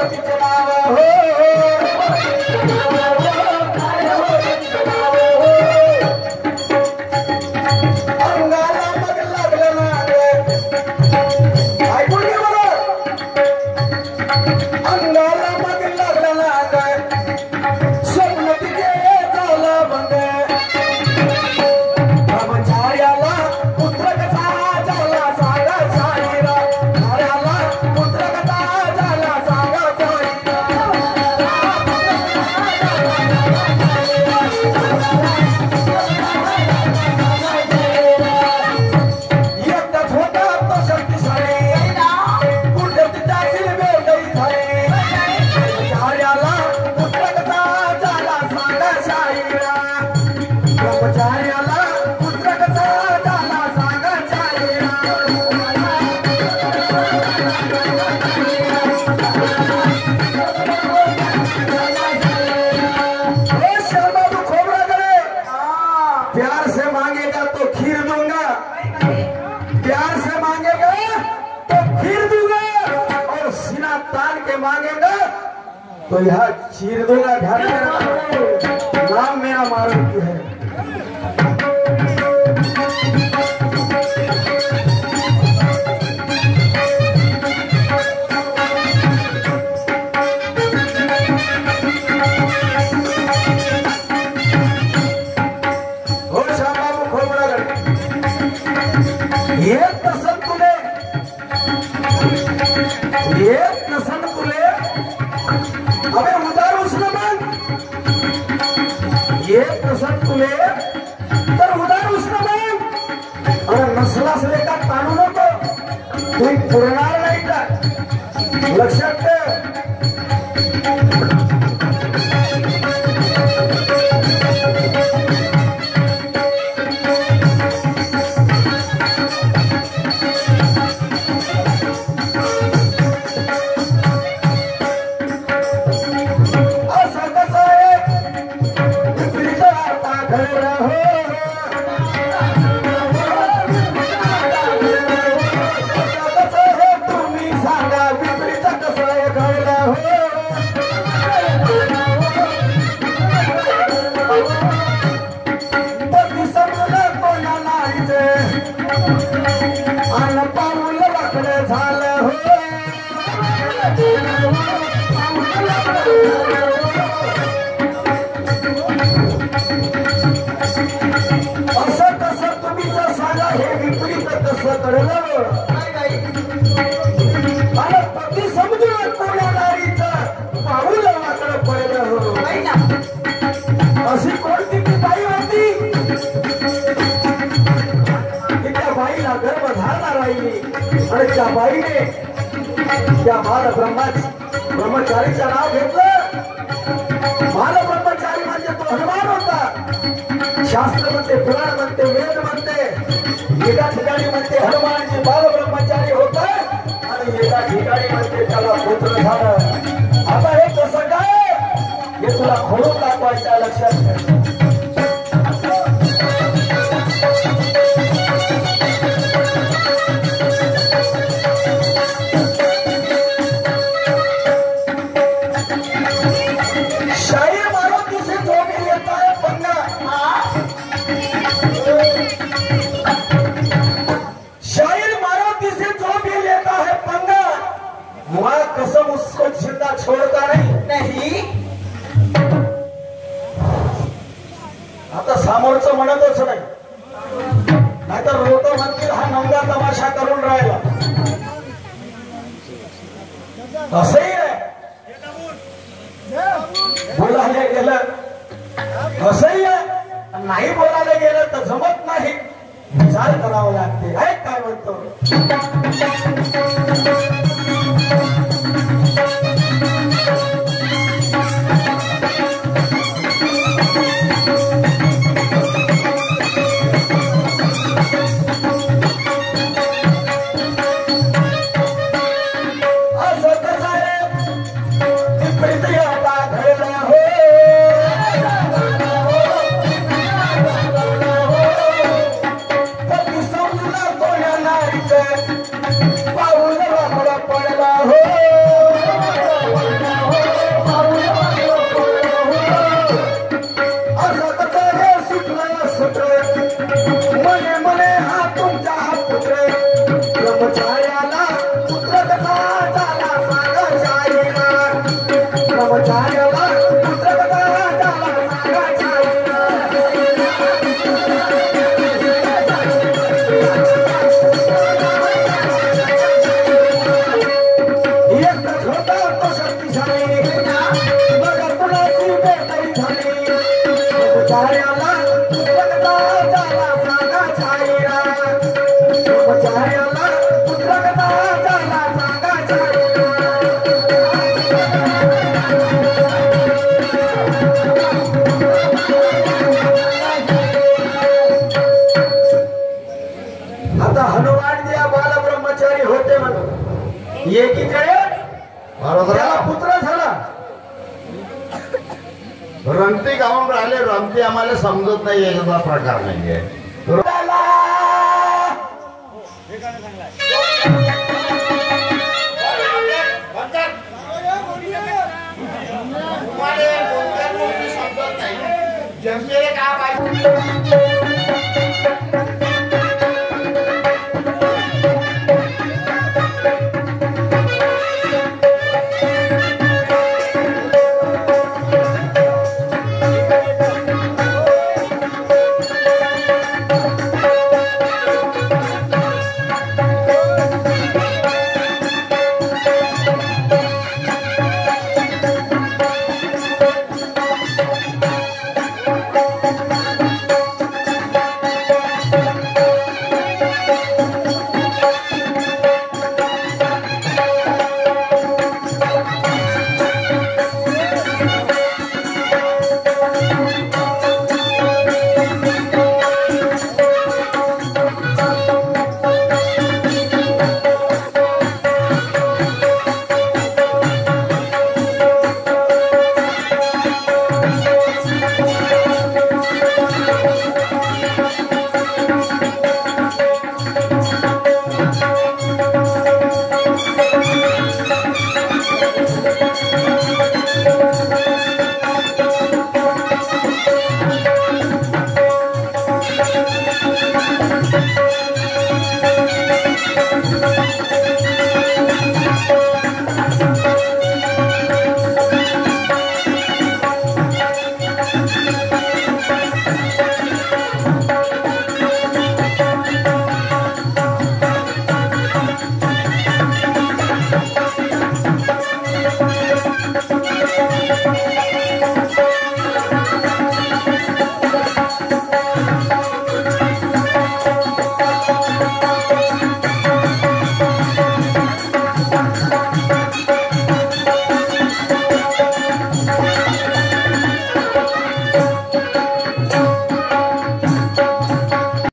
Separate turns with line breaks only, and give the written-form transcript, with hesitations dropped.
भगवतीचे नाव हो अंगाला मग लागलं नाग ऐकून घे मला अंगाला मग लागलं नाग स्वप्न तिथे झालं भंग ब्रह्मचार्याला पुत्र कसा झाला सांगा साईरा कार्याला पुत्र कसा झाला सांगा एकटाच होता तो शक्तिशाली कुठे त्याची बेवडई झाली ब्रह्मचार्याला पुत्र कसा झाला सांगा साईरा ब्रह्मचार्याला पुत्र कसा झाला सांगा साईरा शर्मा खोबरा करे प्यार से मांगेगा तो खीर दूंगा प्यार से मांगेगा तो खीर दूंगा और सीना तान के मांगेगा तो यह चीर दूंगा ध्यान में रखना नाम मेरा मारुति है एक नसन तुले अबे उदार उसने मग एक नसन तुले तर उदार उसने मग और नसलास लेका ताणू नको तुम्ही पुरणार नाही का लक्षात ठेव अशी कोणती ती बाई होती की त्या बाईला गर्भधारणा राहिली आणि त्या बाईने त्या बाल ब्रह्मचारीचं नाव घेतलं बाल ब्रह्मचारी म्हणजे तो हनुमान होता शास्त्र म्हणते पुराण म्हणते वेद म्हणते एका ठिकाणी म्हणते हनुमानजी बाल ब्रह्मचारी होता आणि एका ठिकाणी म्हणते त्याला पुत्र झालं आता हे कसं काय हे तुला खोडून दाखवायचं लक्षात ठेव शायर मारुति से जो भी लेता है पंगा शायर मारुति से जो भी लेता है पंगा वहां कसम उसको जिंदा छोड़ता नहीं आता समोरचं म्हणतच नाही नाहीतर लोक म्हणतील हा नवरा तमाशा करून राहिला असंही आहे बोलायला गेलं असंही आहे नाही बोलायला गेलं तर जमत नाही विचार करावा लागते काय म्हणतो ब्रह्मचार्याला पुत्र कथा झाला सांगायचा एकच होता तो शक्तिशाली मग कुणाची बेटाई झाली ब्रह्मचार्याला पुत्र कथा झाला सांगायचा ब्रह्मचार्याला पुत्र कथा झाला सांगायचा आता हनुमान जे बाल ब्रह्मचारी होते म्हणून एकीकडे त्याला पुत्र झाला
रंगती गाऊन राहिले रंगती आम्हाला समजत नाही याचा प्रकार नाहीये
जमलेले का पाहिजे